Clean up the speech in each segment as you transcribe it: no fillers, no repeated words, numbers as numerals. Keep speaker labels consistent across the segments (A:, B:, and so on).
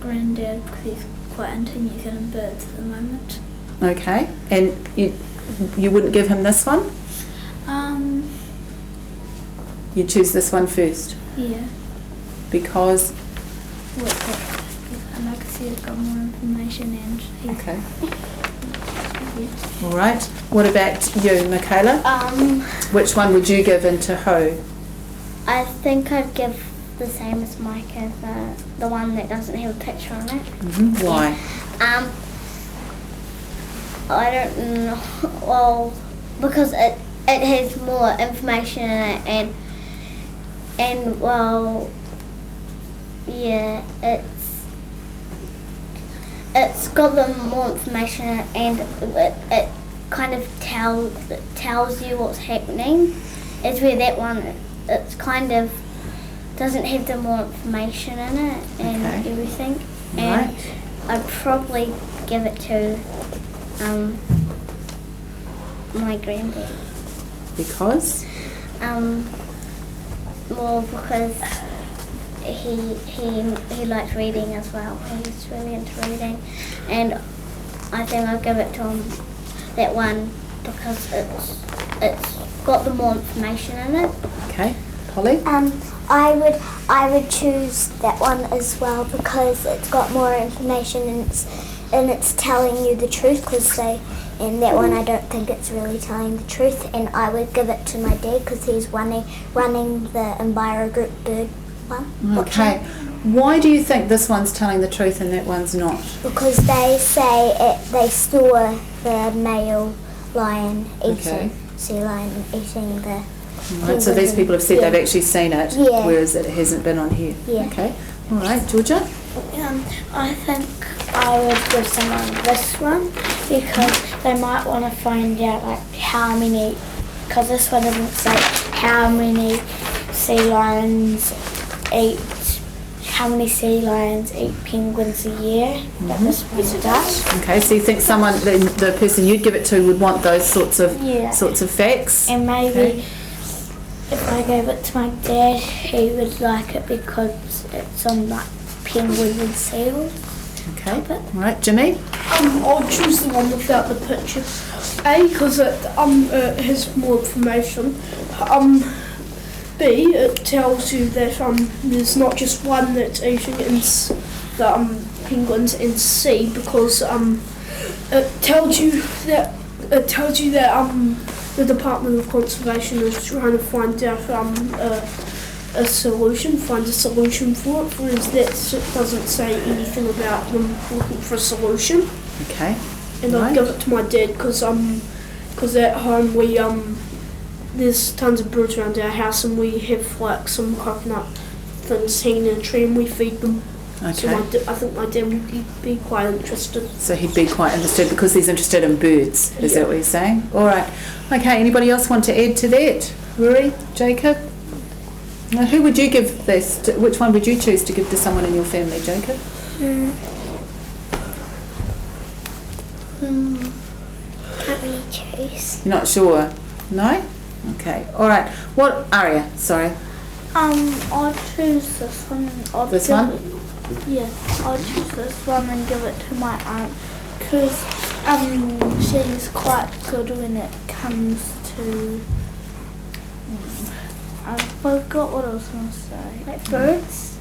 A: Granddad, because he's quite into New Zealand birds at the moment.
B: Okay, and you wouldn't give him this one? You choose this one first?
A: Yeah.
B: Because?
A: Well, like I said, I've got more information and he's...
B: Okay. All right. What about you, Michaela? Which one would you give and to who?
C: I think I'd give the same as Micah, the one that doesn't have a picture on it.
B: Mm-hmm. Why?
C: Yeah. I don't know. Well, because it has more information in it, and well, yeah, it's got the more information in it, and it kind of tells you what's happening. It's where that one, it's kind of doesn't have the more information in it and everything. And
B: right.
C: I'd probably give it to my granddad.
B: Because?
C: Well, because he likes reading as well. He's really into reading, and I think I'll give it to him, that one, because it's got the more information in it.
B: Okay, Polly?
D: I would choose that one as well because it's got more information and it's telling you the truth. And that one I don't think it's really telling the truth. And I would give it to my dad because he's running the Enviro Group bird one.
B: Okay. Why do you think this one's telling the truth and that one's not?
D: Because they say they saw the male lion eating, sea lion eating the...
B: Right, so these people have said they've actually seen it, whereas it hasn't been on here.
D: Yeah.
B: Okay. All right, Georgia?
A: I think I would give someone this one because they might want to find out like how many, because this one doesn't say how many sea lions eat penguins a year, but this one does.
B: Okay, so you think someone, the person you'd give it to would want those sorts of facts?
A: And maybe if I gave it to my dad, he would like it because it's on like penguins and seals.
B: Okay. All right, Jimmy?
E: I'll choose the one without the picture. A, because it has more information. B, it tells you that there's not just one that's eating the penguins. And C, because it tells you that the Department of Conservation is trying to find out find a solution for it, whereas that doesn't say anything about them looking for a solution.
B: Okay.
E: And I'll give it to my dad because at home we there's tons of birds around our house and we have like some coconut things hanging in a tree and we feed them.
B: Okay.
E: So I think my dad would be quite interested.
B: So he'd be quite interested because he's interested in birds, is that what you're saying? All right. Okay, anybody else want to add to that? Rory? Jacob? Now, who would you give this to? Which one would you choose to give to someone in your family, Jacob?
D: Can't really choose.
B: You're not sure? No? Okay. All right. What, Aria? Sorry.
A: I'll choose this one.
B: This one?
A: I'll choose this one and give it to my aunt because she's quite good when it comes to... I forgot what I was going to say. Like birds,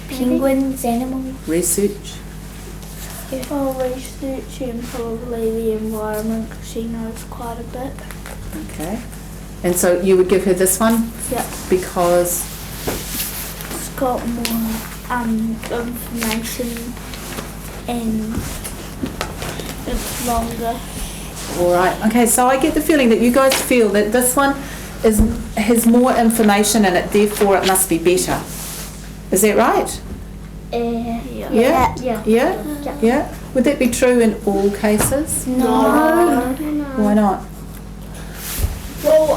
A: penguins, animals.
B: Research.
A: Research and probably the environment because she knows quite a bit.
B: Okay. And so you would give her this one?
A: Yeah.
B: Because?
A: It's got more information and it's longer.
B: All right. Okay, so I get the feeling that you guys feel that this one has more information in it, therefore it must be better. Is that right? Yeah? Would that be true in all cases?
A: No.
B: Why not?
F: Well,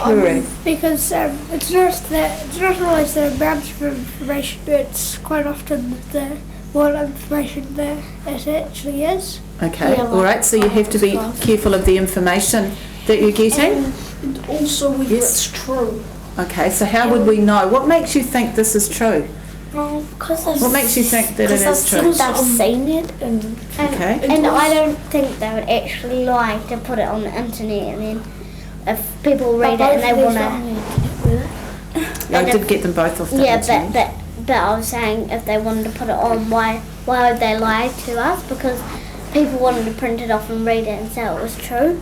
F: because it's not always the amount of information, it's quite often the more information there it actually is.
B: Okay, all right, so you have to be careful of the information that you're getting.
E: And also whether it's true.
B: Okay, so how would we know? What makes you think this is true?
A: Because I've
B: What makes you think that it is true?
A: I've seen it and
B: Okay.
C: And I don't think they would actually lie to put it on the internet, and then if people read it and they want to.
B: I did get them both off the
C: Yeah,
B: internet.
C: but I was saying if they wanted to put it on, why would they lie to us? Because people wanted to print it off and read it and say it was true.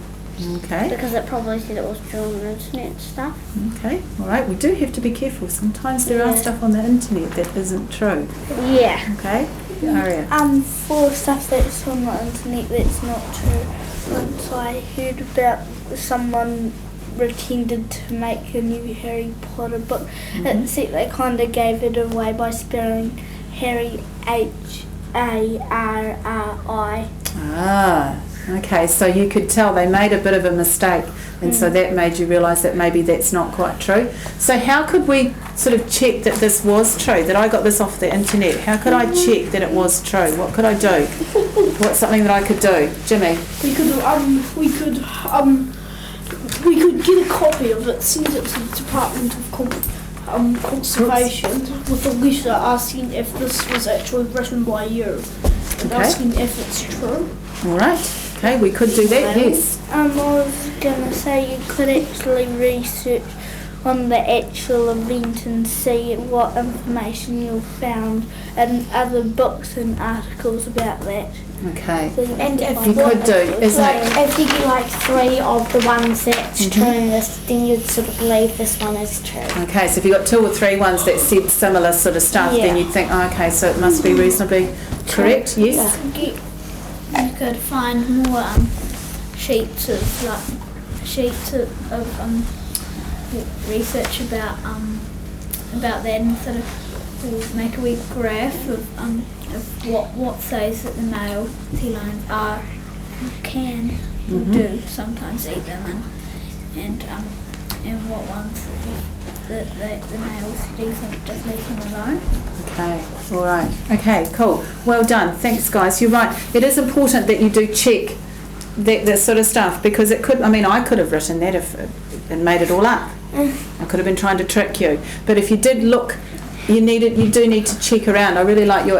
B: Okay.
C: Because it probably said it was true on the internet and stuff.
B: Okay. All right. We do have to be careful. Sometimes there are stuff on the internet that isn't true.
C: Yeah.
B: Okay. Aria.
F: For stuff that's on the internet that's not true, once I heard about someone pretended to make a new Harry Potter book. It said they kind of gave it away by spelling Harry Harri.
B: Ah. Okay. So you could tell they made a bit of a mistake, and so that made you realise that maybe that's not quite true. So how could we sort of check that this was true? That I got this off the internet. How could I check that it was true? What could I do? What's something that I could do, Jimmy?
E: We could get a copy of it, send it to the Department of Conservation with a letter asking if this was actually written by you, and asking if it's true.
B: All right. Okay, we could do that. Yes.
F: I was gonna say you could actually research on the actual event and see what information you found in other books and articles about that.
B: Okay.
A: And if
B: You could do, isn't
A: like,
B: it?
A: if you get like 3 of the ones that's true, then you'd sort of believe this one is true.
B: Okay, so if you got 2 or 3 ones that said similar sort of stuff, then
A: Yeah.
B: you'd think, oh, okay, so it must be reasonably correct. Yes.
G: You could find more sheets of research about that, and sort of make a wee graph of what says that the male sea lions can or do sometimes eat them, and what ones that the males do just leave them alone.
B: Okay, all right. Okay, cool. Well done. Thanks, guys. You're right. It is important that you do check that sort of stuff, because it could, I could have written that and made it all up. I could have been trying to trick you. But if you did look, you do need to check around. I really like your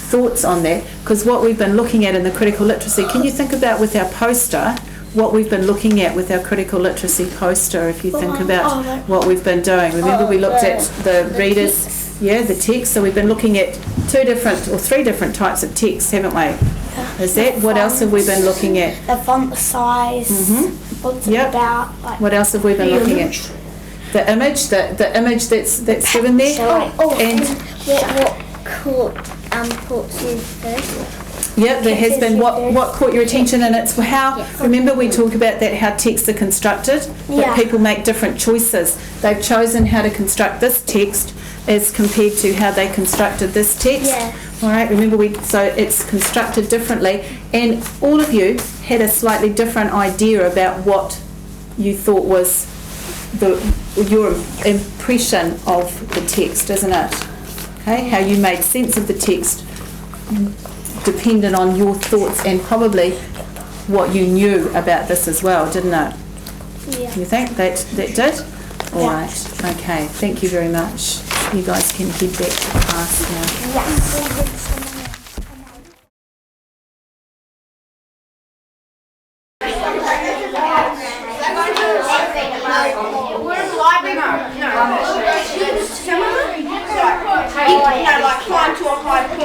B: thoughts on that, because what we've been looking at in the critical literacy, can you think about with our poster, what we've been looking at with our critical literacy poster, if you think about what we've been doing. Remember we looked at the readers, the text, so we've been looking at 2 different or 3 different types of text, haven't we? Is that, what else have we been looking at?
A: The font size, what's it about? Like,
B: What else have we been looking at? The image that's given there. And
C: What caught you first?
B: yeah, there has been what caught your attention, and it's how, remember we talk about that, how texts are constructed, that people make different choices. They've chosen how to construct this text as compared to how they constructed this text.
C: Yeah.
B: All right, remember so it's constructed differently, and all of you had a slightly different idea about what you thought was your impression of the text, isn't it? Okay, how you made sense of the text depended on your thoughts and probably what you knew about this as well, didn't it?
F: Yeah.
B: You think that did? All right. Okay. Thank you very much. You guys can head back to class now.
H: Like climb to a high point.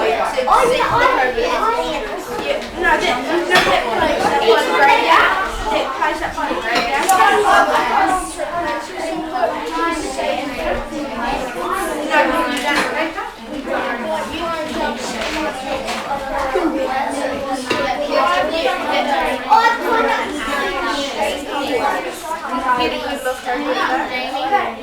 H: Get a good look over there.